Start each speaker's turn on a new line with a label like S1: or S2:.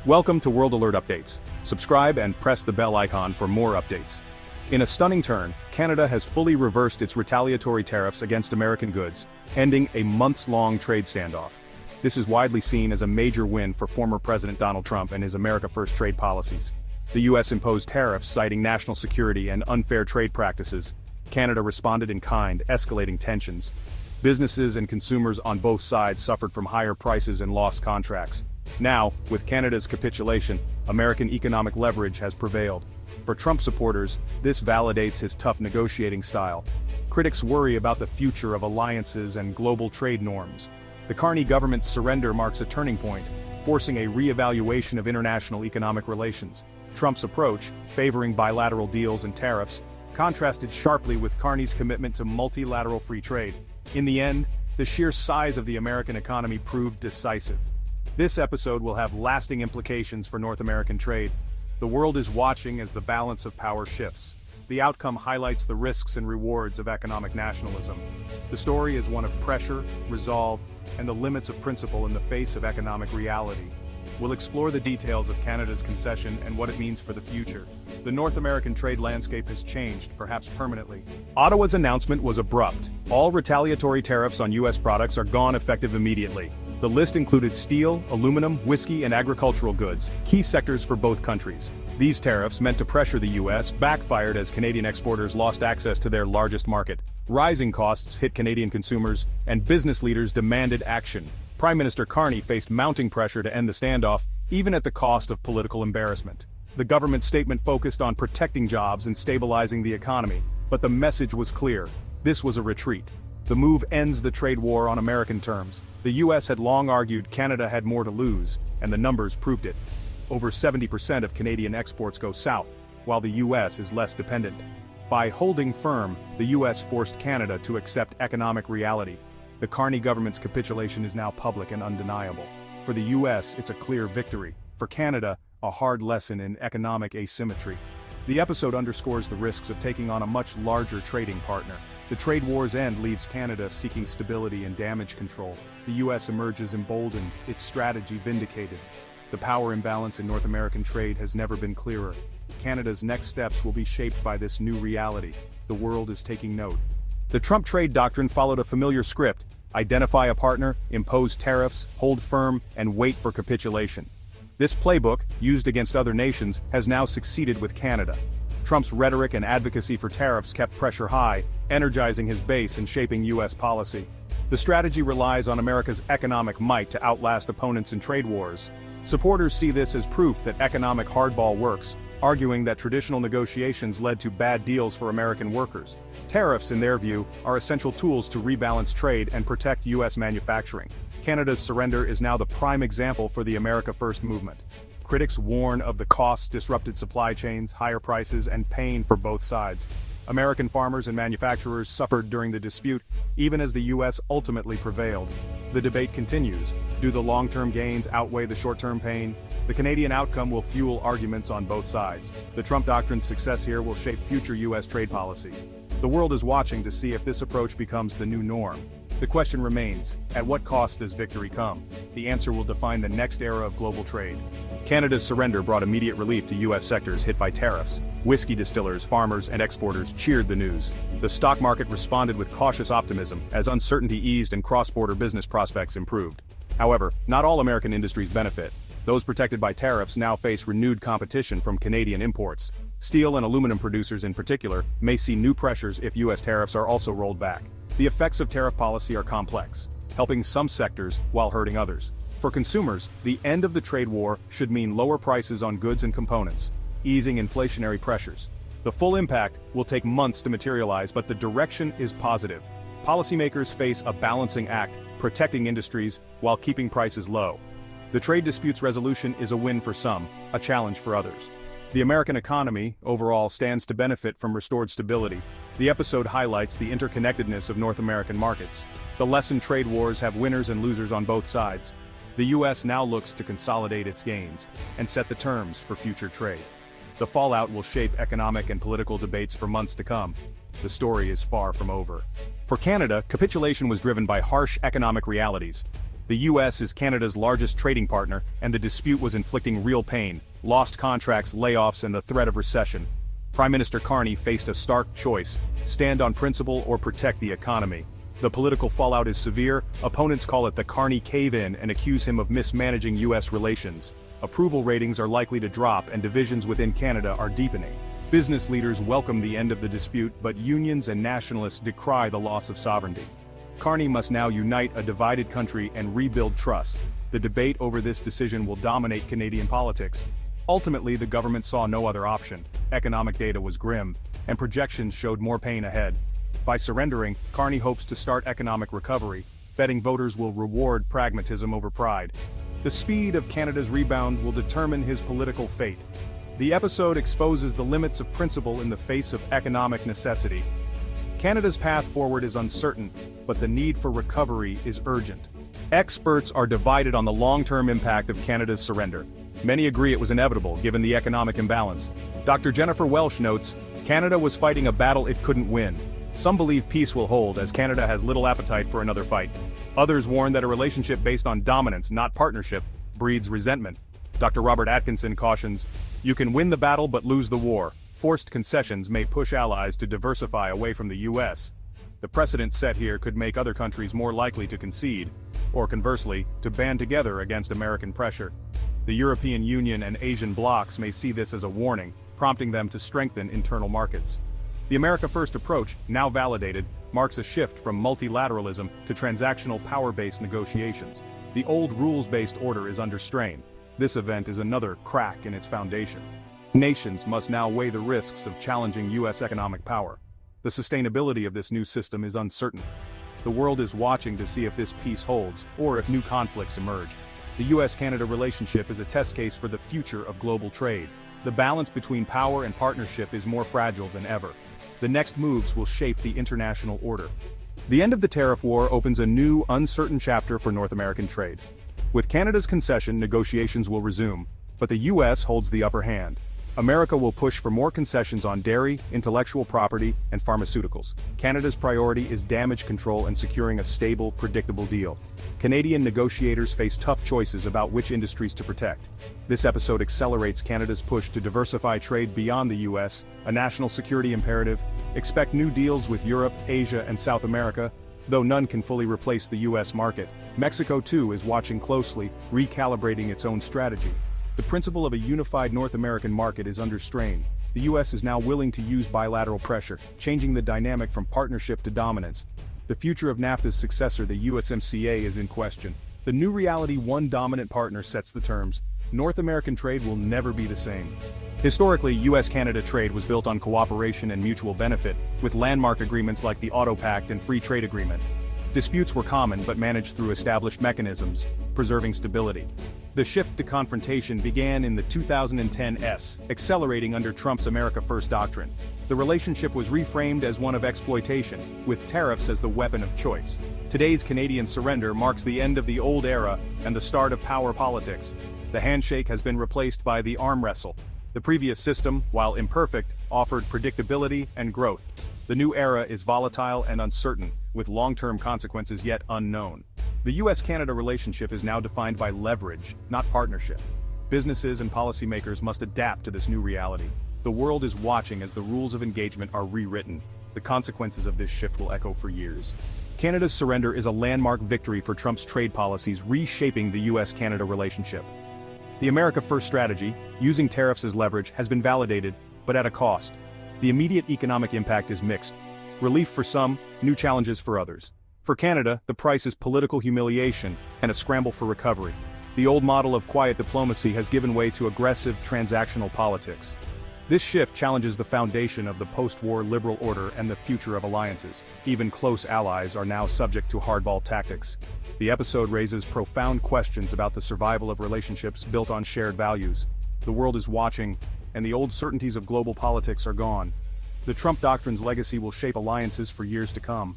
S1: Welcome to World Alert Updates. Subscribe and press the bell icon for more updates. In a stunning turn, Canada has fully reversed its retaliatory tariffs against American goods, ending a months-long trade standoff. This is widely seen as a major win for former President Donald Trump and his America First trade policies. The U.S. imposed tariffs citing national security and unfair trade practices. Canada responded in kind, escalating tensions. Businesses and consumers on both sides suffered from higher prices and lost contracts. Now, with Canada's capitulation, American economic leverage has prevailed. For Trump supporters, this validates his tough negotiating style. Critics worry about the future of alliances and global trade norms. The Carney government's surrender marks a turning point, forcing a re-evaluation of international economic relations. Trump's approach, favoring bilateral deals and tariffs, contrasted sharply with Carney's commitment to multilateral free trade. In the end, the sheer size of the American economy proved decisive. This episode will have lasting implications for North American trade. The world is watching as the balance of power shifts. The outcome highlights the risks and rewards of economic nationalism. The story is one of pressure, resolve, and the limits of principle in the face of economic reality. We'll explore the details of Canada's concession and what it means for the future. The North American trade landscape has changed, perhaps permanently. Ottawa's announcement was abrupt. All retaliatory tariffs on U.S. products are gone effective immediately. The list included steel, aluminum, whiskey, and agricultural goods, key sectors for both countries. These tariffs, meant to pressure the U.S., backfired as Canadian exporters lost access to their largest market. Rising costs hit Canadian consumers, and business leaders demanded action. Prime Minister Carney faced mounting pressure to end the standoff, even at the cost of political embarrassment. The government's statement focused on protecting jobs and stabilizing the economy, but the message was clear. This was a retreat. The move ends the trade war on American terms. The U.S. had long argued Canada had more to lose, and the numbers proved it. Over 70% of Canadian exports go south, while the U.S. is less dependent. By holding firm, the U.S. forced Canada to accept economic reality. The Carney government's capitulation is now public and undeniable. For the U.S., it's a clear victory. For Canada, a hard lesson in economic asymmetry. The episode underscores the risks of taking on a much larger trading partner. The trade war's end leaves Canada seeking stability and damage control. The U.S. emerges emboldened, its strategy vindicated. The power imbalance in North American trade has never been clearer. Canada's next steps will be shaped by this new reality. The world is taking note. The Trump trade doctrine followed a familiar script: identify a partner, impose tariffs, hold firm, and wait for capitulation. This playbook, used against other nations, has now succeeded with Canada. Trump's rhetoric and advocacy for tariffs kept pressure high, energizing his base and shaping U.S. policy. The strategy relies on America's economic might to outlast opponents in trade wars. Supporters see this as proof that economic hardball works, arguing that traditional negotiations led to bad deals for American workers. Tariffs, in their view, are essential tools to rebalance trade and protect U.S. manufacturing. Canada's surrender is now the prime example for the America First movement. Critics warn of the costs, disrupted supply chains, higher prices, and pain for both sides. American farmers and manufacturers suffered during the dispute, even as the U.S. ultimately prevailed. The debate continues. Do the long-term gains outweigh the short-term pain? The Canadian outcome will fuel arguments on both sides. The Trump doctrine's success here will shape future U.S. trade policy. The world is watching to see if this approach becomes the new norm. The question remains, at what cost does victory come? The answer will define the next era of global trade. Canada's surrender brought immediate relief to U.S. sectors hit by tariffs. Whiskey distillers, farmers, and exporters cheered the news. The stock market responded with cautious optimism as uncertainty eased and cross-border business prospects improved. However, not all American industries benefit. Those protected by tariffs now face renewed competition from Canadian imports. Steel and aluminum producers in particular may see new pressures if U.S. tariffs are also rolled back. The effects of tariff policy are complex, helping some sectors while hurting others. For consumers, the end of the trade war should mean lower prices on goods and components, easing inflationary pressures. The full impact will take months to materialize, but the direction is positive. Policymakers face a balancing act, protecting industries while keeping prices low. The trade dispute's resolution is a win for some, a challenge for others. The American economy, overall, stands to benefit from restored stability. The episode highlights the interconnectedness of North American markets. The lesson trade wars have winners and losers on both sides. The U.S. now looks to consolidate its gains and set the terms for future trade. The fallout will shape economic and political debates for months to come. The story is far from over. For Canada, capitulation was driven by harsh economic realities. The US is Canada's largest trading partner, and the dispute was inflicting real pain: lost contracts, layoffs, and the threat of recession. Prime Minister Carney faced a stark choice: stand on principle or protect the economy. The political fallout is severe. Opponents call it the Carney cave-in and accuse him of mismanaging US relations. Approval ratings are likely to drop, and divisions within Canada are deepening. Business leaders welcome the end of the dispute, but unions and nationalists decry the loss of sovereignty. Carney must now unite a divided country and rebuild trust. The debate over this decision will dominate Canadian politics. Ultimately, the government saw no other option. Economic data was grim, and projections showed more pain ahead. By surrendering, Carney hopes to start economic recovery, betting voters will reward pragmatism over pride. The speed of Canada's rebound will determine his political fate. The episode exposes the limits of principle in the face of economic necessity. Canada's path forward is uncertain, but the need for recovery is urgent. Experts are divided on the long-term impact of Canada's surrender. Many agree it was inevitable, given the economic imbalance. Dr. Jennifer Welsh notes, Canada was fighting a battle it couldn't win. Some believe peace will hold, as Canada has little appetite for another fight. Others warn that a relationship based on dominance, not partnership, breeds resentment. Dr. Robert Atkinson cautions, you can win the battle but lose the war. Forced concessions may push allies to diversify away from the US. The precedent set here could make other countries more likely to concede, or conversely, to band together against American pressure. The European Union and Asian blocs may see this as a warning, prompting them to strengthen internal markets. The America First approach, now validated, marks a shift from multilateralism to transactional power-based negotiations. The old rules-based order is under strain. This event is another crack in its foundation. Nations must now weigh the risks of challenging US economic power. The sustainability of this new system is uncertain. The world is watching to see if this peace holds, or if new conflicts emerge. The US-Canada relationship is a test case for the future of global trade. The balance between power and partnership is more fragile than ever. The next moves will shape the international order. The end of the tariff war opens a new, uncertain chapter for North American trade. With Canada's concession, negotiations will resume, but the US holds the upper hand. America will push for more concessions on dairy, intellectual property, and pharmaceuticals. Canada's priority is damage control and securing a stable, predictable deal. Canadian negotiators face tough choices about which industries to protect. This episode accelerates Canada's push to diversify trade beyond the US, a national security imperative. Expect new deals with Europe, Asia, and South America, though none can fully replace the US market. Mexico, too, is watching closely, recalibrating its own strategy. The principle of a unified North American market is under strain. The US is now willing to use bilateral pressure, changing the dynamic from partnership to dominance. The future of NAFTA's successor, the USMCA, is in question. The new reality: one dominant partner sets the terms. North American trade will never be the same. Historically, US-Canada trade was built on cooperation and mutual benefit, with landmark agreements like the Auto Pact and Free Trade Agreement. Disputes were common but managed through established mechanisms, preserving stability. The shift to confrontation began in the 2010s, accelerating under Trump's America First doctrine. The relationship was reframed as one of exploitation, with tariffs as the weapon of choice. Today's Canadian surrender marks the end of the old era and the start of power politics. The handshake has been replaced by the arm wrestle. The previous system, while imperfect, offered predictability and growth. The new era is volatile and uncertain, with long-term consequences yet unknown. The US-Canada relationship is now defined by leverage, not partnership. Businesses and policymakers must adapt to this new reality. The world is watching as the rules of engagement are rewritten. The consequences of this shift will echo for years. Canada's surrender is a landmark victory for Trump's trade policies, reshaping the US-Canada relationship. The America First strategy, using tariffs as leverage, has been validated, but at a cost. The immediate economic impact is mixed. Relief for some, new challenges for others. For Canada, the price is political humiliation and a scramble for recovery. The old model of quiet diplomacy has given way to aggressive transactional politics. This shift challenges the foundation of the post-war liberal order and the future of alliances. Even close allies are now subject to hardball tactics. The episode raises profound questions about the survival of relationships built on shared values. The world is watching, and the old certainties of global politics are gone. The Trump doctrine's legacy will shape alliances for years to come.